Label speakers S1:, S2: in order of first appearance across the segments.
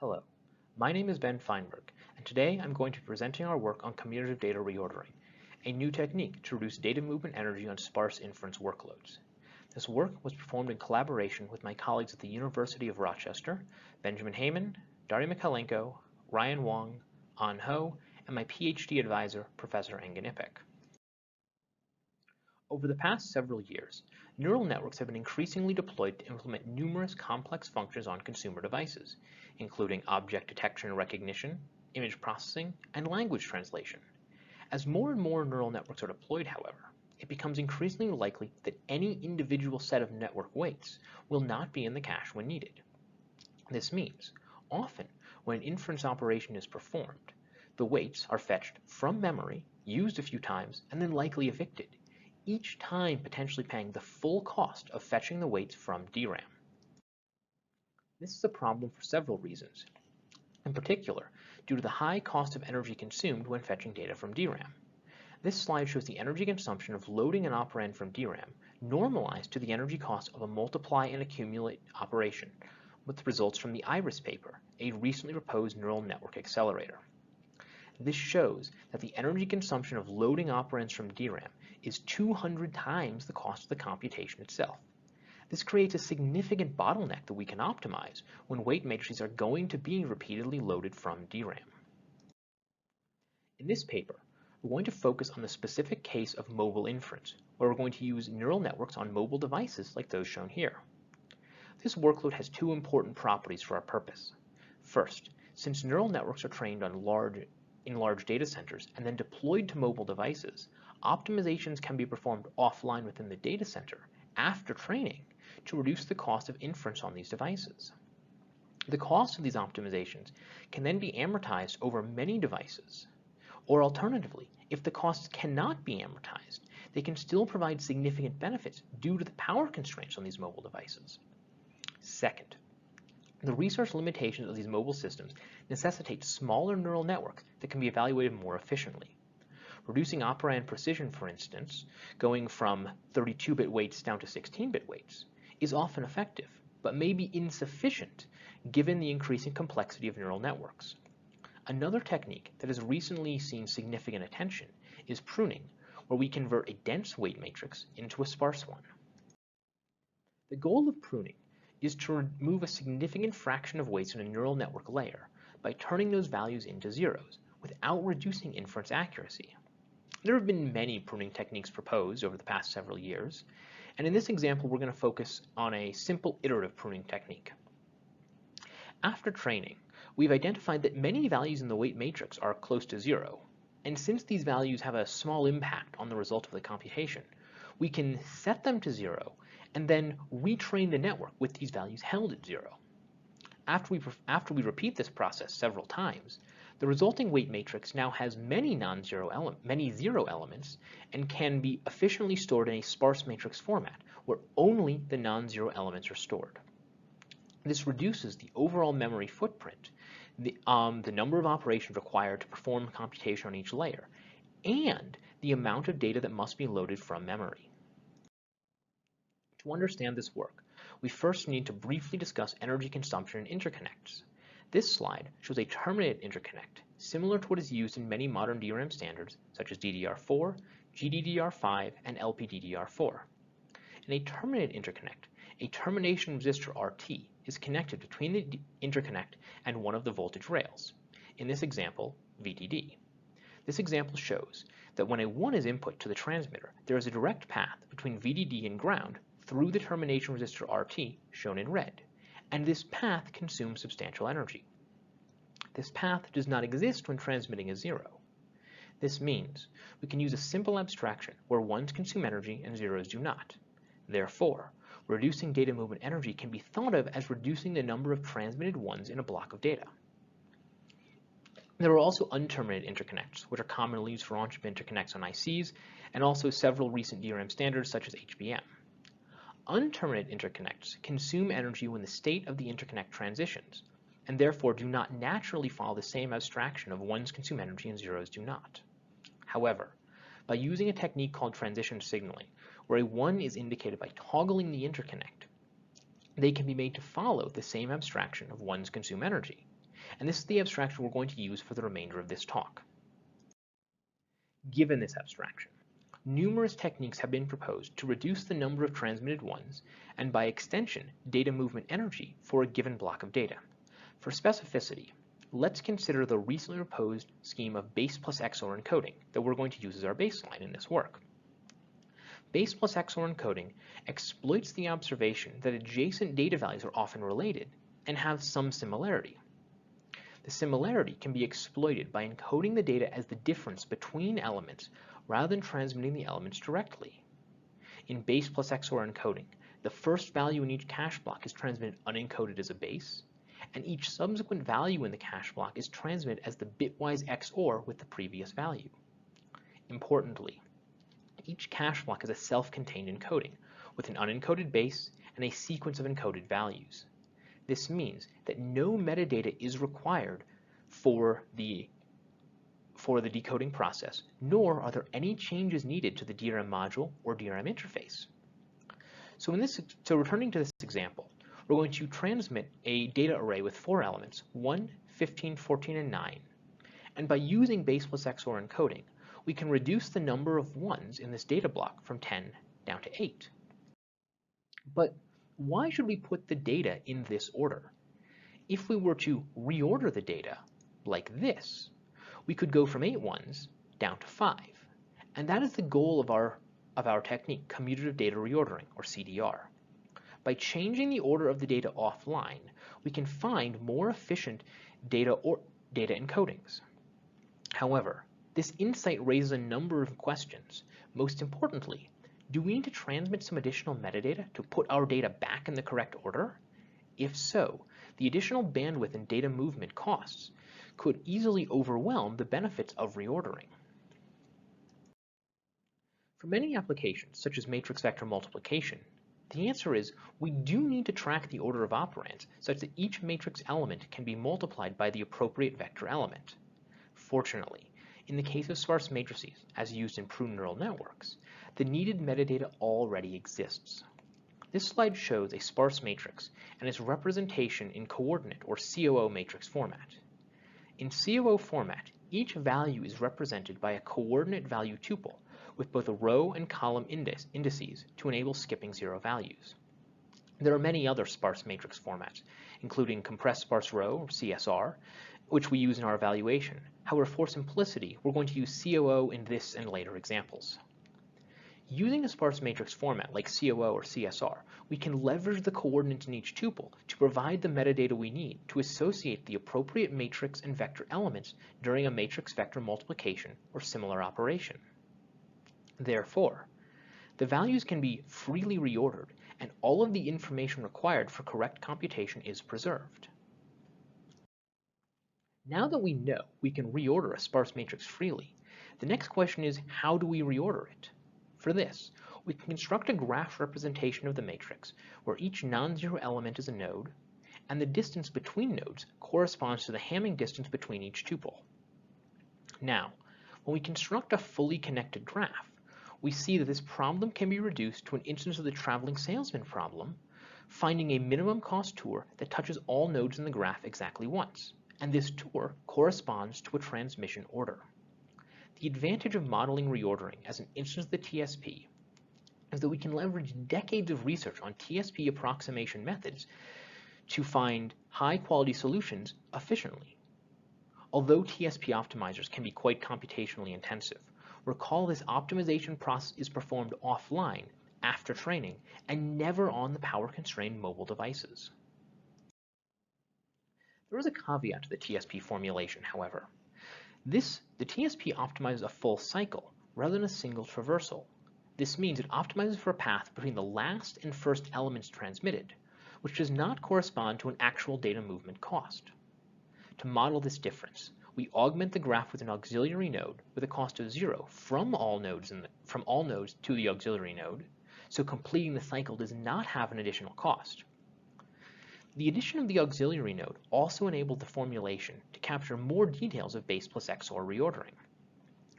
S1: Hello, my name is Ben Feinberg, and today I'm going to be presenting our work on commutative data reordering, a new technique to reduce data movement energy on sparse inference workloads. This work was performed in collaboration with my colleagues at the University of Rochester, Benjamin Heyman, Darya Mikhailenko, Ryan Wong, An Ho, and my PhD advisor, Professor Engin Ipek. Over the past several years, neural networks have been increasingly deployed to implement numerous complex functions on consumer devices, including object detection and recognition, image processing, and language translation. As more and more neural networks are deployed, however, it becomes increasingly likely that any individual set of network weights will not be in the cache when needed. This means, often when an inference operation is performed, the weights are fetched from memory, used a few times, and then likely evicted, each time potentially paying the full cost of fetching the weights from DRAM. This is a problem for several reasons, in particular due to the high cost of energy consumed when fetching data from DRAM. This slide shows the energy consumption of loading an operand from DRAM normalized to the energy cost of a multiply and accumulate operation, with results from the IRIS paper, a recently proposed neural network accelerator. This shows that the energy consumption of loading operands from DRAM is 200 times the cost of the computation itself. This creates a significant bottleneck that we can optimize when weight matrices are going to be repeatedly loaded from DRAM. In this paper, we're going to focus on the specific case of mobile inference, where we're going to use neural networks on mobile devices like those shown here. This workload has two important properties for our purpose. First, since neural networks are trained on in large data centers and then deployed to mobile devices, optimizations can be performed offline within the data center after training to reduce the cost of inference on these devices. The cost of these optimizations can then be amortized over many devices, or alternatively, if the costs cannot be amortized, they can still provide significant benefits due to the power constraints on these mobile devices. Second, the resource limitations of these mobile systems necessitate smaller neural networks that can be evaluated more efficiently. Reducing operand precision, for instance, going from 32-bit weights down to 16-bit weights, is often effective, but may be insufficient given the increasing complexity of neural networks. Another technique that has recently seen significant attention is pruning, where we convert a dense weight matrix into a sparse one. The goal of pruning is to remove a significant fraction of weights in a neural network layer by turning those values into zeros without reducing inference accuracy. There have been many pruning techniques proposed over the past several years, and in this example we're going to focus on a simple iterative pruning technique. After training, we've identified that many values in the weight matrix are close to zero, and since these values have a small impact on the result of the computation, we can set them to zero and then retrain the network with these values held at zero. After we repeat this process several times, the resulting weight matrix now has many zero elements and can be efficiently stored in a sparse matrix format where only the non-zero elements are stored. This reduces the overall memory footprint, the number of operations required to perform computation on each layer, and the amount of data that must be loaded from memory. To understand this work, we first need to briefly discuss energy consumption in interconnects. This slide shows a terminated interconnect, similar to what is used in many modern DRAM standards such as DDR4, GDDR5, and LPDDR4. In a terminated interconnect, a termination resistor RT is connected between the interconnect and one of the voltage rails, in this example, VDD. This example shows that when a 1 is input to the transmitter, there is a direct path between VDD and ground through the termination resistor RT, shown in red, and this path consumes substantial energy. This path does not exist when transmitting a 0. This means we can use a simple abstraction where 1s consume energy and 0s do not. Therefore, reducing data movement energy can be thought of as reducing the number of transmitted 1s in a block of data. There are also unterminated interconnects, which are commonly used for on-chip interconnects on ICs, and also several recent DRAM standards such as HBM. Unterminated interconnects consume energy when the state of the interconnect transitions, and therefore do not naturally follow the same abstraction of 1s consume energy and 0s do not. However, by using a technique called transition signaling, where a 1 is indicated by toggling the interconnect, they can be made to follow the same abstraction of 1s consume energy. and this is the abstraction we're going to use for the remainder of this talk. Given this abstraction, numerous techniques have been proposed to reduce the number of transmitted ones, and by extension, data movement energy for a given block of data. For specificity, let's consider the recently proposed scheme of base plus XOR encoding that we're going to use as our baseline in this work. Base plus XOR encoding exploits the observation that adjacent data values are often related and have some similarity. The similarity can be exploited by encoding the data as the difference between elements rather than transmitting the elements directly. In base plus XOR encoding, the first value in each cache block is transmitted unencoded as a base, and each subsequent value in the cache block is transmitted as the bitwise XOR with the previous value. Importantly, each cache block is a self-contained encoding with an unencoded base and a sequence of encoded values. This means that no metadata is required for the decoding process, nor are there any changes needed to the DRM module or DRM interface. So returning to this example, we're going to transmit a data array with 4 elements, 1, 15, 14, and 9. And by using base plus XOR encoding, we can reduce the number of ones in this data block from 10 down to 8. But why should we put the data in this order? If we were to reorder the data like this, we could go from 8 ones down to 5. And that is the goal of our technique, commutative data reordering, or CDR. By changing the order of the data offline, we can find more efficient data encodings. However, this insight raises a number of questions. Most importantly, do we need to transmit some additional metadata to put our data back in the correct order? If so, the additional bandwidth and data movement costs could easily overwhelm the benefits of reordering. For many applications, such as matrix vector multiplication, the answer is we do need to track the order of operands such that each matrix element can be multiplied by the appropriate vector element. Fortunately, in the case of sparse matrices, as used in Pruning neural networks, the needed metadata already exists. This slide shows a sparse matrix and its representation in coordinate or COO matrix format. In COO format, each value is represented by a coordinate value tuple with both a row and column indices to enable skipping 0 values. There are many other sparse matrix formats, including compressed sparse row, or CSR, which we use in our evaluation. However, for simplicity, we're going to use COO in this and later examples. Using a sparse matrix format like COO or CSR, we can leverage the coordinates in each tuple to provide the metadata we need to associate the appropriate matrix and vector elements during a matrix vector multiplication or similar operation. Therefore, the values can be freely reordered, and all of the information required for correct computation is preserved. Now that we know we can reorder a sparse matrix freely, the next question is, how do we reorder it? For this, we can construct a graph representation of the matrix where each non-zero element is a node, and the distance between nodes corresponds to the Hamming distance between each tuple. Now, when we construct a fully connected graph, we see that this problem can be reduced to an instance of the traveling salesman problem, finding a minimum cost tour that touches all nodes in the graph exactly once, and this tour corresponds to a transmission order. The advantage of modeling reordering as an instance of the TSP is that we can leverage decades of research on TSP approximation methods to find high-quality solutions efficiently. Although TSP optimizers can be quite computationally intensive, recall this optimization process is performed offline after training and never on the power-constrained mobile devices. There is a caveat to the TSP formulation, however. The TSP optimizes a full cycle rather than a single traversal. This means it optimizes for a path between the last and first elements transmitted, which does not correspond to an actual data movement cost. To model this difference, we augment the graph with an auxiliary node with a cost of 0 from all nodes to the auxiliary node, so completing the cycle does not have an additional cost. The addition of the auxiliary node also enabled the formulation to capture more details of base plus XOR reordering.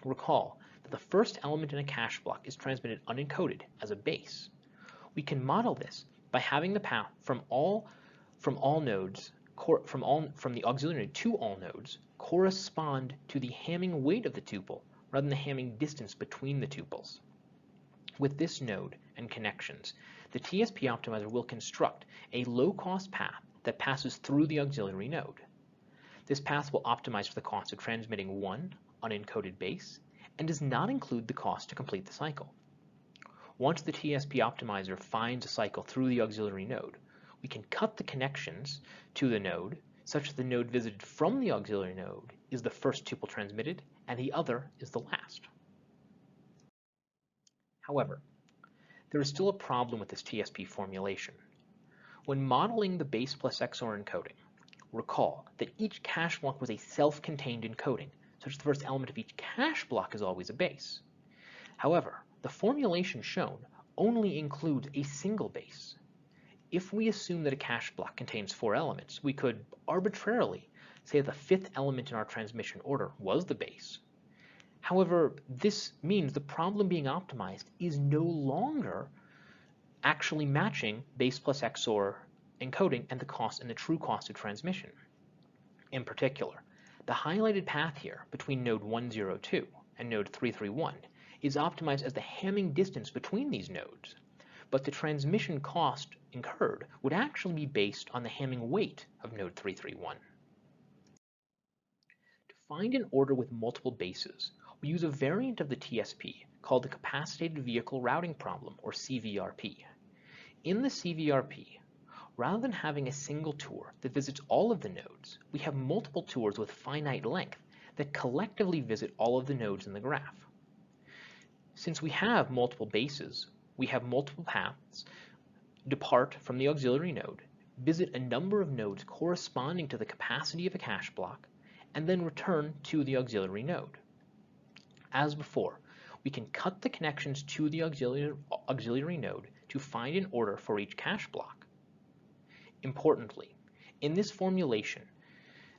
S1: Recall that the first element in a cache block is transmitted unencoded as a base. We can model this by having the path from all nodes from the auxiliary node to all nodes correspond to the Hamming weight of the tuple rather than the Hamming distance between the tuples. With this node and connections, the TSP optimizer will construct a low-cost path that passes through the auxiliary node. This path will optimize for the cost of transmitting one unencoded base and does not include the cost to complete the cycle. Once the TSP optimizer finds a cycle through the auxiliary node, we can cut the connections to the node such that the node visited from the auxiliary node is the first tuple transmitted and the other is the last. However, there is still a problem with this TSP formulation. When modeling the base plus XOR encoding, recall that each cache block was a self-contained encoding, such that the first element of each cache block is always a base. However, the formulation shown only includes a single base. If we assume that a cache block contains 4 elements, we could arbitrarily say that the 5th element in our transmission order was the base. However, this means the problem being optimized is no longer actually matching base plus XOR encoding and the true cost of transmission. In particular, the highlighted path here between node 102 and node 331 is optimized as the Hamming distance between these nodes, but the transmission cost incurred would actually be based on the Hamming weight of node 331. To find an order with multiple bases, we use a variant of the TSP called the Capacitated Vehicle Routing Problem, or CVRP. In the CVRP, rather than having a single tour that visits all of the nodes, we have multiple tours with finite length that collectively visit all of the nodes in the graph. Since we have multiple bases, we have multiple paths depart from the auxiliary node, visit a number of nodes corresponding to the capacity of a cache block, and then return to the auxiliary node. As before, we can cut the connections to the auxiliary node to find an order for each cache block. Importantly, in this formulation,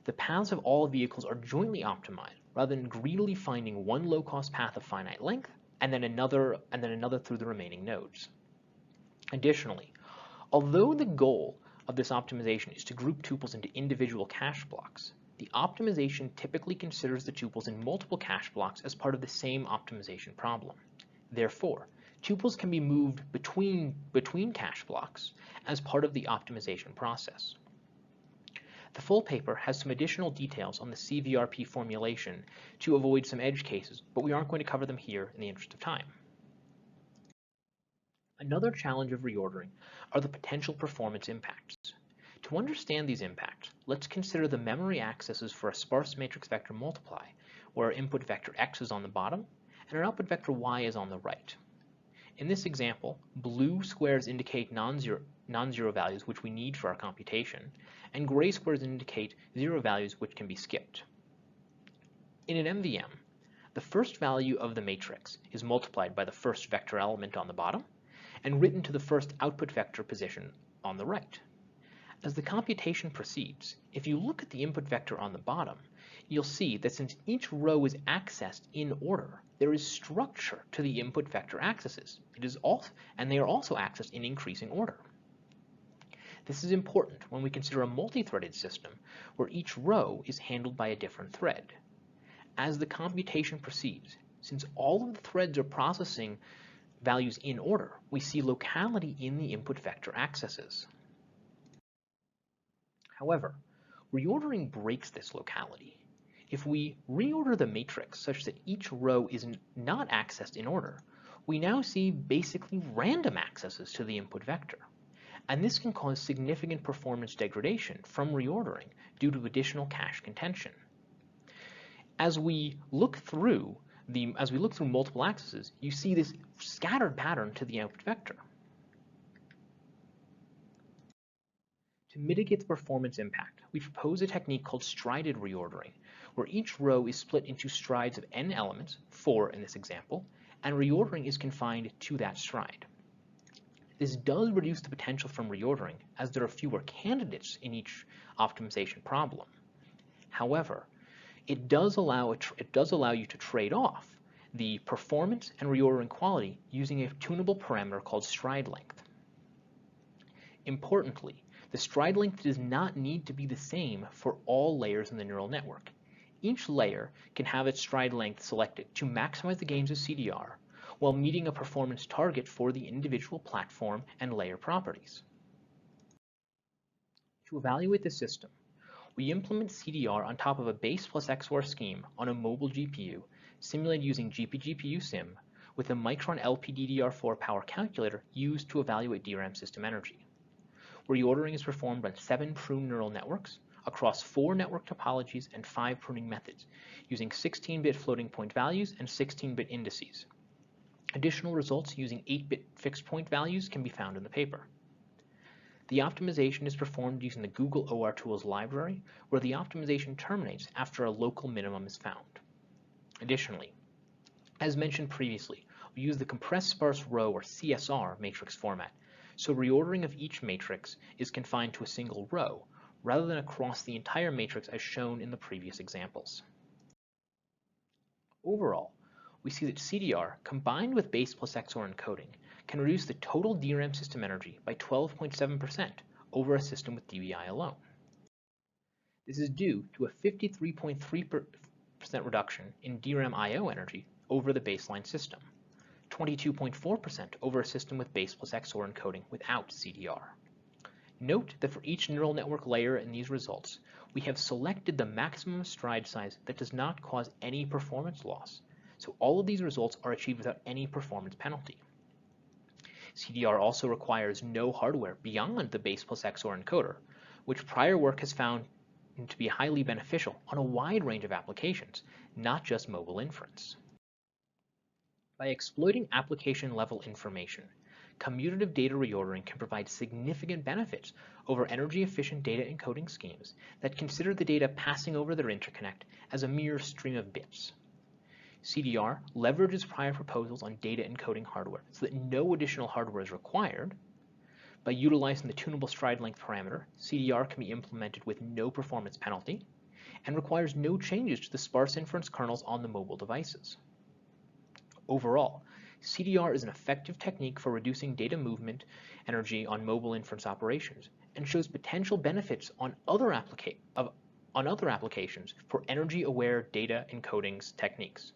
S1: the paths of all vehicles are jointly optimized rather than greedily finding one low-cost path of finite length and then another through the remaining nodes. Additionally, although the goal of this optimization is to group tuples into individual cache blocks, the optimization typically considers the tuples in multiple cache blocks as part of the same optimization problem. Therefore, tuples can be moved between cache blocks as part of the optimization process. The full paper has some additional details on the CVRP formulation to avoid some edge cases, but we aren't going to cover them here in the interest of time. Another challenge of reordering are the potential performance impacts. To understand these impacts, let's consider the memory accesses for a sparse matrix vector multiply, where our input vector x is on the bottom and our output vector y is on the right. In this example, blue squares indicate non-zero values which we need for our computation, and gray squares indicate 0 values which can be skipped. In an MVM, the first value of the matrix is multiplied by the first vector element on the bottom and written to the first output vector position on the right. As the computation proceeds, if you look at the input vector on the bottom, you'll see that since each row is accessed in order, there is structure to the input vector accesses. And they are also accessed in increasing order. This is important when we consider a multi-threaded system where each row is handled by a different thread. As the computation proceeds, since all of the threads are processing values in order, we see locality in the input vector accesses. However, reordering breaks this locality. If we reorder the matrix such that each row is not accessed in order, we now see basically random accesses to the input vector. And this can cause significant performance degradation from reordering due to additional cache contention. As we look through multiple accesses, you see this scattered pattern to the output vector. To mitigate the performance impact, we propose a technique called strided reordering, where each row is split into strides of n elements, 4 in this example, and reordering is confined to that stride. This does reduce the potential from reordering, as there are fewer candidates in each optimization problem. However, it does allow you to trade off the performance and reordering quality using a tunable parameter called stride length. Importantly, The stride length does not need to be the same for all layers in the neural network. Each layer can have its stride length selected to maximize the gains of CDR while meeting a performance target for the individual platform and layer properties. To evaluate the system, we implement CDR on top of a base plus XOR scheme on a mobile GPU, simulated using GPGPU Sim, with a Micron LPDDR4 power calculator used to evaluate DRAM system energy. Reordering is performed on 7 prune neural networks across 4 network topologies and 5 pruning methods, using 16-bit floating point values and 16-bit indices. Additional results using 8-bit fixed point values can be found in the paper. The optimization is performed using the Google OR Tools library, where the optimization terminates after a local minimum is found. Additionally, as mentioned previously, we use the compressed sparse row or CSR matrix format, so reordering of each matrix is confined to a single row, rather than across the entire matrix as shown in the previous examples. Overall, we see that CDR, combined with base plus XOR encoding, can reduce the total DRAM system energy by 12.7% over a system with DBI alone. This is due to a 53.3% reduction in DRAM I/O energy over the baseline system, 22.4% over a system with base plus XOR encoding without CDR. Note that for each neural network layer in these results, we have selected the maximum stride size that does not cause any performance loss, so all of these results are achieved without any performance penalty. CDR also requires no hardware beyond the base plus XOR encoder, which prior work has found to be highly beneficial on a wide range of applications, not just mobile inference. By exploiting application-level information, commutative data reordering can provide significant benefits over energy-efficient data encoding schemes that consider the data passing over their interconnect as a mere stream of bits. CDR leverages prior proposals on data encoding hardware so that no additional hardware is required. By utilizing the tunable stride length parameter, CDR can be implemented with no performance penalty and requires no changes to the sparse inference kernels on the mobile devices. Overall, CDR is an effective technique for reducing data movement energy on mobile inference operations and shows potential benefits on other applications for energy-aware data encoding techniques.